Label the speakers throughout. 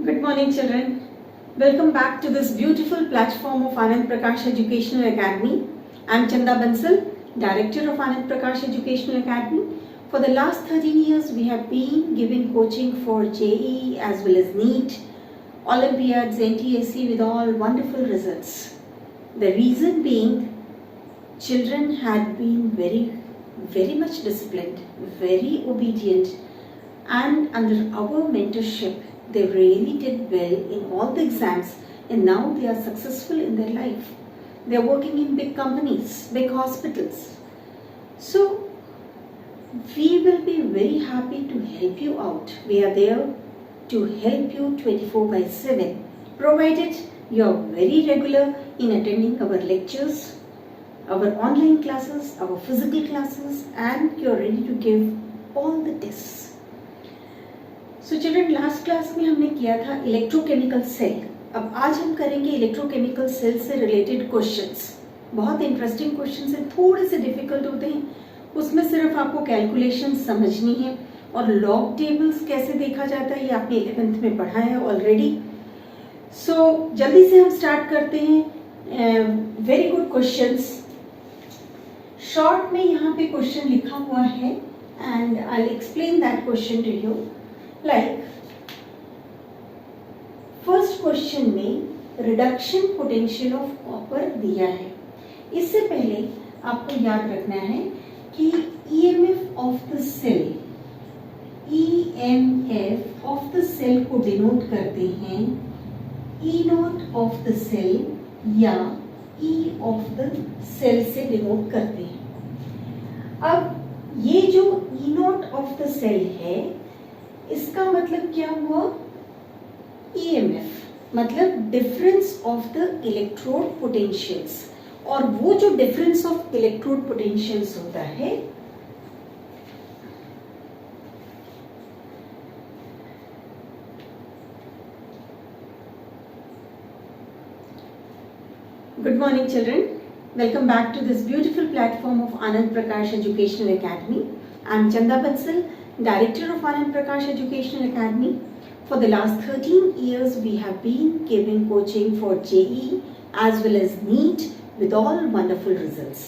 Speaker 1: Good morning, children. Welcome back to this beautiful platform of Anand Prakash Educational Academy. I am Chanda Bansal, Director of Anand Prakash Educational Academy. For the last 13 years, we have been giving coaching for JEE as well as NEET, Olympiads, NTSC with all wonderful results. The reason being, children had been very much disciplined, very obedient, and under our mentorship, they really did well in all the exams, and now they are successful in their life. They are working in big companies, big hospitals. So we will be very happy to help you out. We are there to help you 24/7, provided you are very regular in attending our lectures, our online classes, our physical classes, and you are ready to give all the tests. So children, last class में हमने किया था electrochemical cell. अब आज हम करेंगे electrochemical cell से related questions. बहुत इंटरेस्टिंग क्वेश्चंस हैं, थोड़े से डिफिकल्ट होते हैं. उसमें सिर्फ आपको कैलकुलेशन समझनी है और लॉग टेबल्स कैसे देखा जाता है ये आपने 11th में पढ़ा है ऑलरेडी. सो जल्दी से हम स्टार्ट करते हैं. Very good questions. शॉर्ट में यहाँ पे क्वेश्चन लिखा हुआ है and I will explain that question to you. Like first question में रिडक्शन पोटेंशियल ऑफ कॉपर दिया है. इससे पहले आपको याद रखना है कि EMF of the cell, EMF of the cell को डिनोट करते हैं E naught of the cell या ई ऑफ द सेल से डिनोट करते हैं. अब ये जो E naught of the cell है, इसका मतलब क्या हुआ? EMF, मतलब difference of the electrode potentials. और वो जो डिफरेंस ऑफ इलेक्ट्रोड पोटेंशियल्स होता है, good morning children, welcome back to this beautiful platform of Anand Prakash educational academy. I am Chanda Bansal, Director of Anand Prakash Educational Academy. For the last 13 years, we have been giving coaching for JEE as well as NEET with all wonderful results.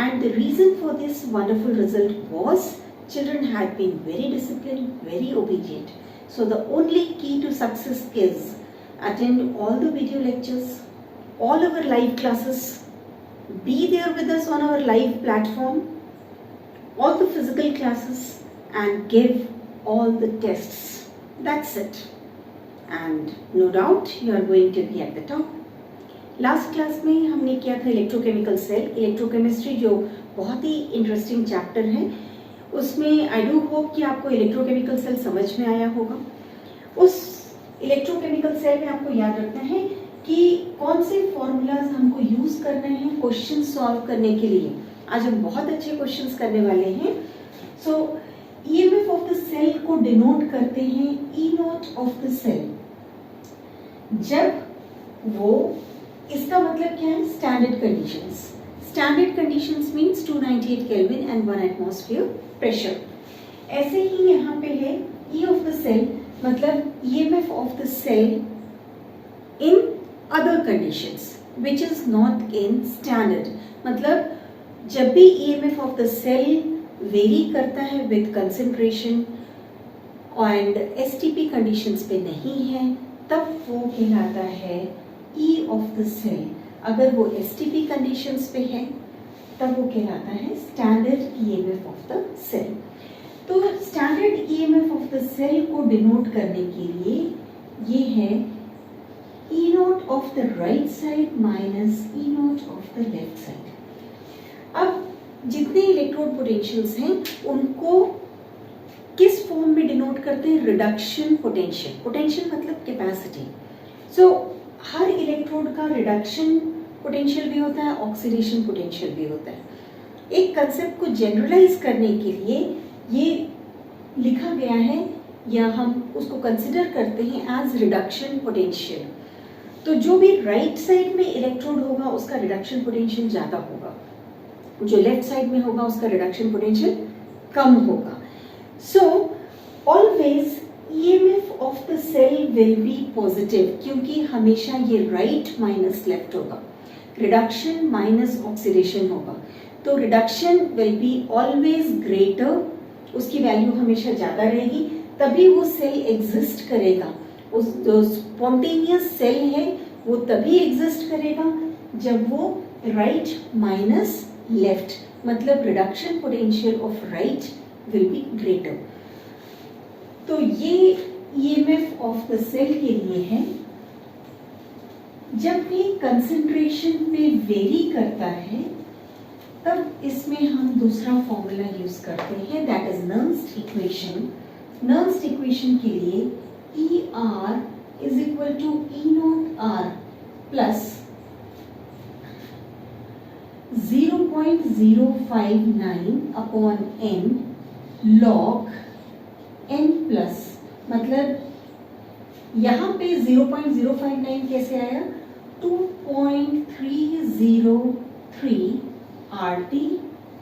Speaker 1: And the reason for this wonderful result was children had been very disciplined, very obedient. So the only key to success is attend all the video lectures, all our live classes, be there with us on our live platform, all the physical classes, and give all the tests. That's it. And no doubt you are going to be at the top. Last class में हमने किया था electrochemical cell, electrochemistry, जो बहुत ही interesting chapter है. उसमें I do hope कि आपको इलेक्ट्रोकेमिकल सेल समझ में आया होगा. उस इलेक्ट्रोकेमिकल सेल में आपको याद रखना है कि कौन से फॉर्मूलाज हमको यूज करने हैं क्वेश्चन सॉल्व करने के लिए. आज हम बहुत अच्छे क्वेश्चंस करने वाले हैं. So EMF of the cell को डिनोट करते हैं E naught of the cell. जब वो, इसका मतलब क्या है? Standard conditions. Standard conditions means 298 kelvin and 1 atmosphere pressure. ऐसे ही यहाँ पे है ई ऑफ द सेल, मतलब EMF of the cell in other conditions which is not in standard. मतलब जब भी EMF of the cell vary करता है with concentration and STP conditions पे नहीं है, तब वो कहलाता है ई ऑफ द सेल. अगर वो एसटीपी कंडीशंस पे है तब वो कहलाता है standard EMF of the cell. तो standard EMF of the cell को डिनोट करने के लिए ये है E naught of the right side minus E naught of the left side. अब जितने इलेक्ट्रोड पोटेंशियल्स हैं उनको किस फॉर्म में डिनोट करते हैं? Reduction potential. पोटेंशियल मतलब कैपेसिटी. सो हर इलेक्ट्रोड का रिडक्शन पोटेंशियल भी होता है, ऑक्सीडेशन पोटेंशियल भी होता है. एक कंसेप्ट को जनरलाइज करने के लिए ये लिखा गया है या हम उसको कंसिडर करते हैं एज रिडक्शन पोटेंशियल. तो जो भी राइट साइड में इलेक्ट्रोड होगा उसका रिडक्शन पोटेंशियल ज़्यादा होगा, जो लेफ्ट साइड में होगा उसका रिडक्शन पोटेंशियल कम होगा. So always EMF of the cell will be positive, क्योंकि हमेशा ये राइट माइनस लेफ्ट होगा, रिडक्शन माइनस ऑक्सीडेशन होगा, तो reduction will be always greater, उसकी वैल्यू हमेशा ज्यादा रहेगी, तभी वो सेल एग्जिस्ट करेगा। उस जो स्पॉन्टेनियस सेल है वो तभी एग्जिस्ट करेगा जब वो राइट माइनस लेफ्ट, मतलब reduction potential of right will be greater. तो ये ईएमएफ ऑफ द सेल के लिए है। जब भी कंसंट्रेशन पे वेरी करता है तब इसमें हम दूसरा फॉर्मूला यूज करते हैं, दैट इज नर्न्स्ट इक्वेशन। नर्न्स्ट इक्वेशन के लिए ER is equal to E naught R plus 0.059 upon N log N plus, मतलब यहाँ पे 0.059 कैसे आया, 2.303 RT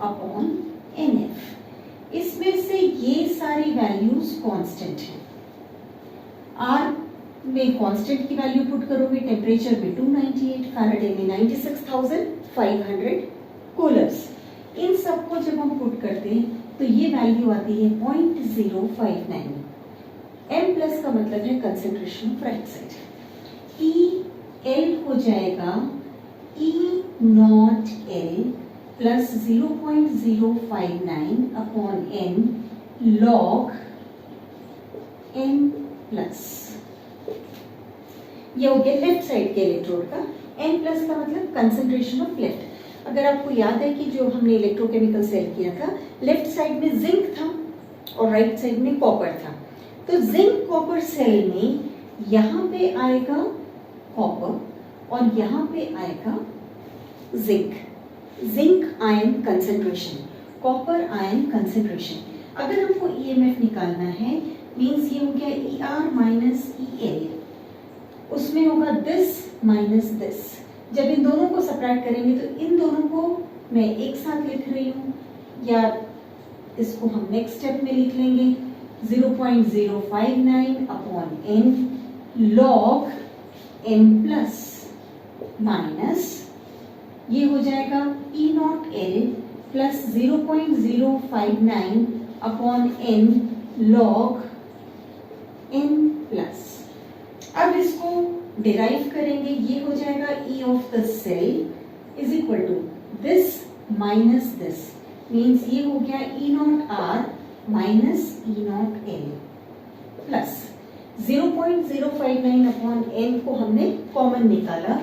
Speaker 1: अपॉन NF। इसमें से ये सारी वैल्यूज कांस्टेंट हैं। R में कांस्टेंट की वैल्यू पुट करोगे, टेम्परेचर में 298, फैराडे में 96,500 कूलर्स, इन सबको जब हम पुट करते हैं तो ये वैल्यू आती है 0.059। M प्लस का मतलब है concentration of right side. EL हो जाएगा E naught L plus 0.059 upon N log N plus, ये हो गया लेफ्ट साइड के इलेक्ट्रोड का। N प्लस का मतलब कंसेंट्रेशन ऑफ लेफ्ट। अगर आपको याद है कि जो हमने इलेक्ट्रोकेमिकल सेल किया था, लेफ्ट साइड में जिंक था और राइट साइड में कॉपर था, तो जिंक कॉपर सेल में यहाँ पे आएगा कॉपर और यहाँ पे आएगा zinc, zinc ion concentration, copper ion concentration. अगर हमको ईएमएफ निकालना है, मीन्स ये हो गया ER माइनस EL, उसमें होगा दिस माइनस दिस। जब इन दोनों को सब्ट्रैक्ट करेंगे तो इन दोनों को मैं एक साथ लिख रही हूँ, या इसको हम नेक्स्ट स्टेप में लिख लेंगे 0.059 upon N log N plus minus, ये हो जाएगा E naught L plus 0.059 upon N log N plus. अब इसको डिराइव करेंगे, ये हो जाएगा E of the cell is equal to this minus this, means ये हो गया E naught R minus E naught L plus 0.059 upon N को हमने कॉमन निकाला,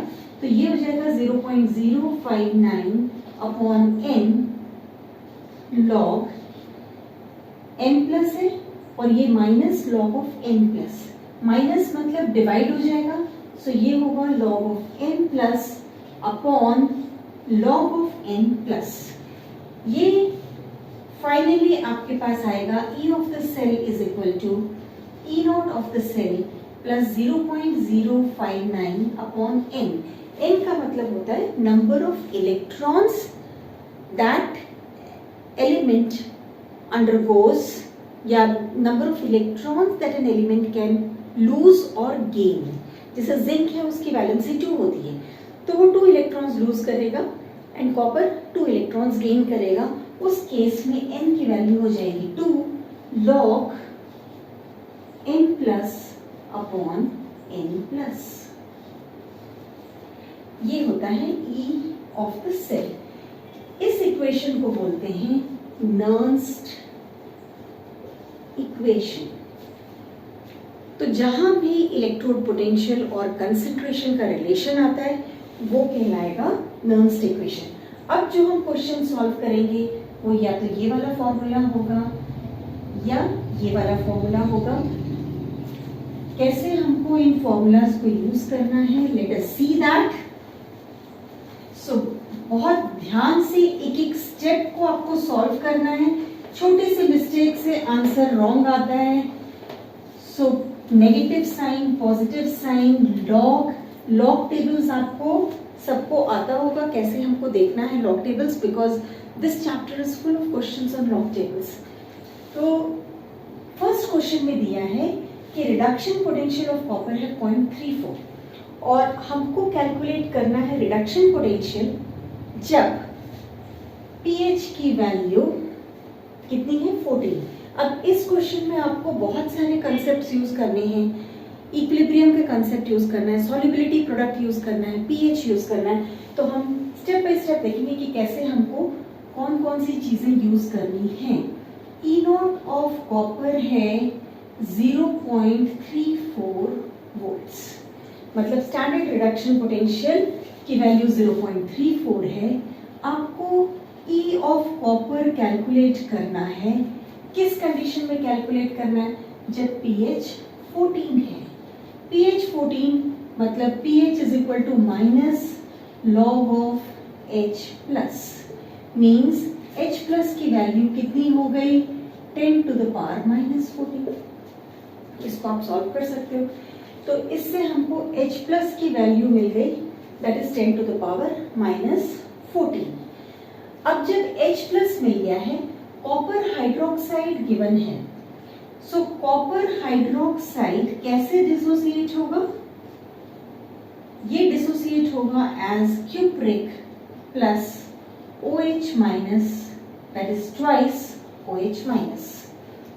Speaker 1: तो ये हो जाएगा 0.059 upon N log N plus है और ये minus log of N plus, minus मतलब डिवाइड हो जाएगा, सो ये होगा log of N plus upon log of N plus. ये फाइनली आपके पास आएगा E of the cell is equal to E not of the cell plus 0.059 upon N। N का मतलब होता है number of electrons that element undergoes, या number of electrons that an element can lose और gain. जैसे zinc है उसकी valency 2 होती है, तो वो 2 इलेक्ट्रॉन्स लूज करेगा एंड कॉपर 2 इलेक्ट्रॉन्स गेन करेगा। उस केस में N की वैल्यू हो जाएगी 2 log N plus upon N plus. ये होता है E ऑफ द सेल। इस इक्वेशन को बोलते हैं नर्न्स्ट इक्वेशन। तो जहां भी इलेक्ट्रोड पोटेंशियल और कंसंट्रेशन का रिलेशन आता है वो कहलाएगा नर्न्स्ट इक्वेशन। अब जो हम क्वेश्चन सॉल्व करेंगे वो या तो ये वाला फॉर्मूला होगा या ये वाला फॉर्मूला होगा। कैसे हमको इन फॉर्मूलाज को यूज करना है, लेट अस सी दैट। सो बहुत ध्यान से एक एक स्टेप को आपको सॉल्व करना है। छोटे से मिस्टेक से आंसर रॉन्ग आता है, so negative sign, positive sign, log tables आपको सबको आता होगा कैसे हमको देखना है log tables, because this chapter is full of questions on log tables. तो फर्स्ट क्वेश्चन में दिया है कि रिडक्शन पोटेंशियल ऑफ कॉपर है 0.34 और हमको कैलकुलेट करना है रिडक्शन पोटेंशियल जब pH की वैल्यू कितनी है 14। अब इस क्वेश्चन में आपको बहुत सारे कंसेप्ट यूज करने हैं, इक्विलिब्रियम के कंसेप्ट यूज करना है, सॉल्युबिलिटी प्रोडक्ट यूज करना है, pH यूज करना है। तो हम स्टेप बाय स्टेप देखेंगे कि कैसे हमको कौन कौन सी चीजें यूज करनी है। ई नॉट ऑफ कॉपर है 0.34 वोल्ट्स, मतलब स्टैंडर्ड रिडक्शन पोटेंशियल की वैल्यू 0.34 है। आपको ई ऑफ कॉपर कैलकुलेट करना है। किस कंडीशन में कैलकुलेट करना है? जब pH 14 है। pH 14 मतलब pH is equal to minus log of H plus, means H plus की वैल्यू कितनी हो गई 10 टू द पावर माइनस 14। इसको आप सॉल्व कर सकते हो। तो इससे हमको H प्लस की वैल्यू मिल गई, that is 10 to the power minus 14। अब जब H प्लस मिल गया है, कॉपर हाइड्रोक्साइड गिवन है, सो कॉपर हाइड्रोक्साइड कैसे डिसोसिएट होगा? ये डिसोसिएट होगा as cupric plus OH minus, that is twice OH minus.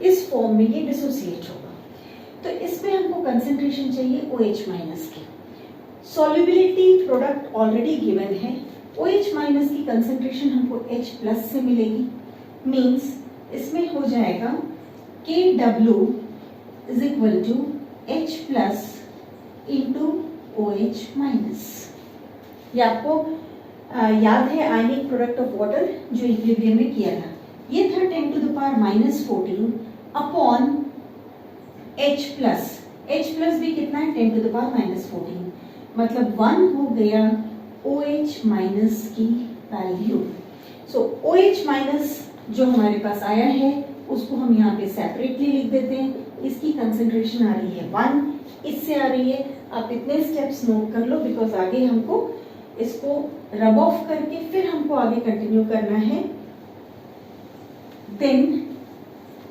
Speaker 1: इस फॉर्म में ये डिसोसिएट होगा। तो इसमें हमको कंसेंट्रेशन चाहिए OH माइनस की। सॉल्युबिलिटी प्रोडक्ट ऑलरेडी गिवन है। OH माइनस की कंसेंट्रेशन हमको H प्लस से मिलेगी, मीन्स इसमें हो जाएगा KW is equal to H plus into OH minus. ये आपको याद है आयनिक प्रोडक्ट ऑफ वाटर जो इक्विलिब्रियम में किया था। ये था 10 to the power minus 14 upon H plus. H plus भी कितना है 10 टू द पावर माइनस 14, मतलब 1 हो गया OH माइनस की वैल्यू। सो OH माइनस जो हमारे पास आया है उसको हम यहाँ पे सेपरेटली लिख देते हैं। इसकी कंसेंट्रेशन आ रही है 1, इससे आ रही है। आप इतने स्टेप्स नोट कर लो बिकॉज आगे हमको इसको रब ऑफ करके फिर हमको आगे कंटिन्यू करना है। देन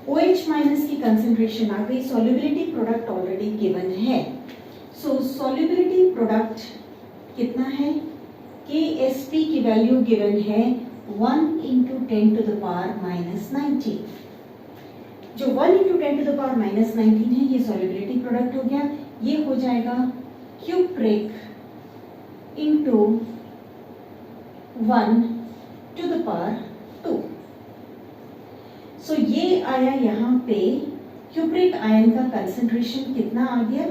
Speaker 1: OH माइनस की कंसेंट्रेशन आ गई। सॉल्युबिलिटी प्रोडक्ट ऑलरेडी गिवन है, सो सॉल्युबिलिटी प्रोडक्ट कितना है? KSP की वैल्यू गिवन है 1 into 10 to the power minus 19। जो 1 into 10 to the power minus 19 है ये सॉल्युबिलिटी प्रोडक्ट हो गया। ये हो जाएगा cupric into 1 to the power 2। So ये आया यहाँ पे क्यूप्रिक आयन का कंसेंट्रेशन कितना आ गया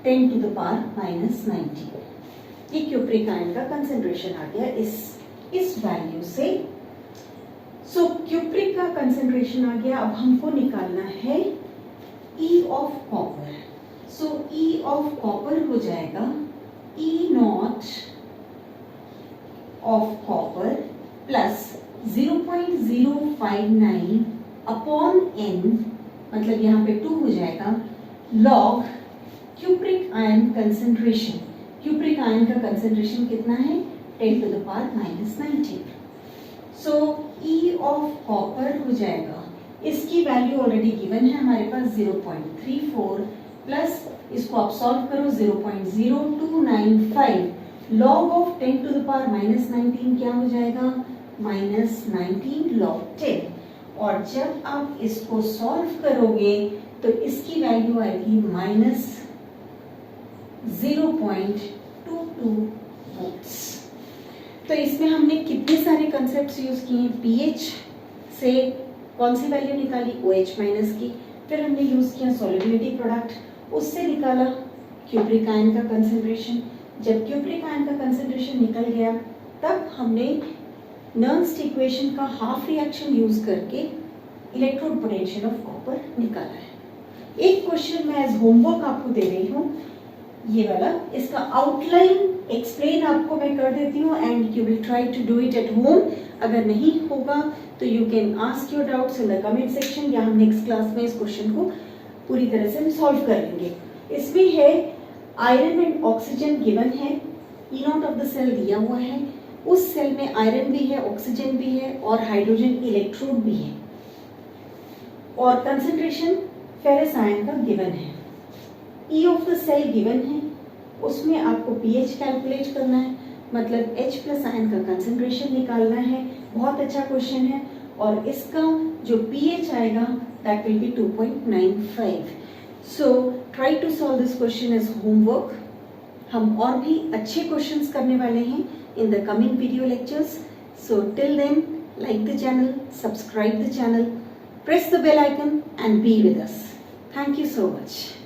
Speaker 1: 10 टू द पावर माइनस 19। ये क्यूप्रिक आयन का कंसेंट्रेशन आ गया इस वैल्यू से। सो क्यूप्रिक का कंसेंट्रेशन आ गया। अब हमको निकालना है E of copper. So E of copper हो जाएगा E not of copper plus 0.059 upon n, मतलब यहाँ पे 2 हो जाएगा, log cupric ion concentration. Cupric ion का कंसेंट्रेशन कितना है 10 to the power minus 19। So E of copper हो जाएगा, इसकी वैल्यू ऑलरेडी गिवन है हमारे पास 0.34 प्लस इसको आप सॉल्व करो 0.0295 log of 10 to the power minus 19 क्या हो जाएगा माइनस 19 लॉग 10। और जब आप इसको सॉल्व करोगे तो इसकी वैल्यू आएगी माइनस 0.22 वोल्ट्स। तो इसमें हमने कितने सारे कंसेप्ट्स यूज किए? pH से कौन सी वैल्यू निकाली OH माइनस की, फिर हमने यूज किया सॉल्युबिलिटी प्रोडक्ट, उससे निकाला क्यूप्रिक आयन का कंसेंट्रेशन। जब क्यूप्रिक आयन का कंसेंट्रेशन निकल गया तब हमने नर्न्स्ट इक्वेशन का हाफ रिएक्शन यूज करके इलेक्ट्रोड पोटेंशियल ऑफ कॉपर निकाला है। एक क्वेश्चन मैं एज होमवर्क आपको दे रही हूँ, ये वाला, इसका आउटलाइन एक्सप्लेन आपको मैं कर देती हूँ and you will try to do it at home. अगर नहीं होगा तो you can ask your doubts in the comment section, या हम नेक्स्ट क्लास में इस क्वेश्चन को पूरी तरह से सॉल्व कर लेंगे। इसमें है आयरन एंड ऑक्सीजन गिवन है, E naught of the cell दिया हुआ है, उस सेल में आयरन भी है, ऑक्सीजन भी है और हाइड्रोजन इलेक्ट्रोड भी है, और कंसेंट्रेशन फेरस आयन का गिवन है, E of the cell given है, उसमें आपको पीएच कैलकुलेट करना है, मतलब H प्लस आयन का कंसंट्रेशन निकालना है। बहुत अच्छा क्वेश्चन है और इसका जो पीएच आएगा that will be 2.95। So try to solve this question as homework. हम और भी अच्छे क्वेश्चंस करने वाले हैं in the coming video lectures. So till then, like the channel, subscribe the channel, press the bell icon and be with us. Thank you so much.